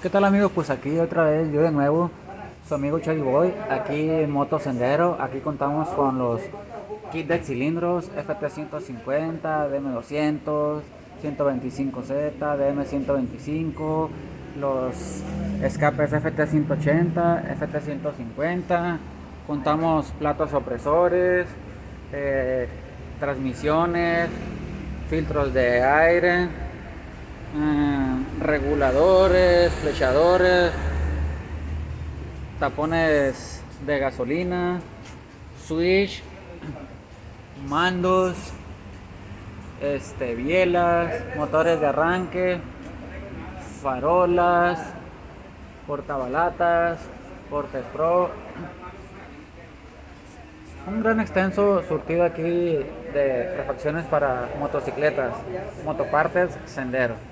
¿Qué tal amigos? Pues aquí otra vez yo de nuevo, su amigo Chaggy Boy, aquí en Moto Sendero. Aquí contamos con los kits de cilindros FT150, DM200, 125Z, DM125, los escapes FT180, FT150. Contamos platos opresores, eh, transmisiones, filtros de aire, reguladores, flechadores, tapones de gasolina, switch, mandos, bielas, motores de arranque, farolas, portabalatas, portes pro. Un gran extenso surtido aquí de refacciones para motocicletas, motopartes, sendero.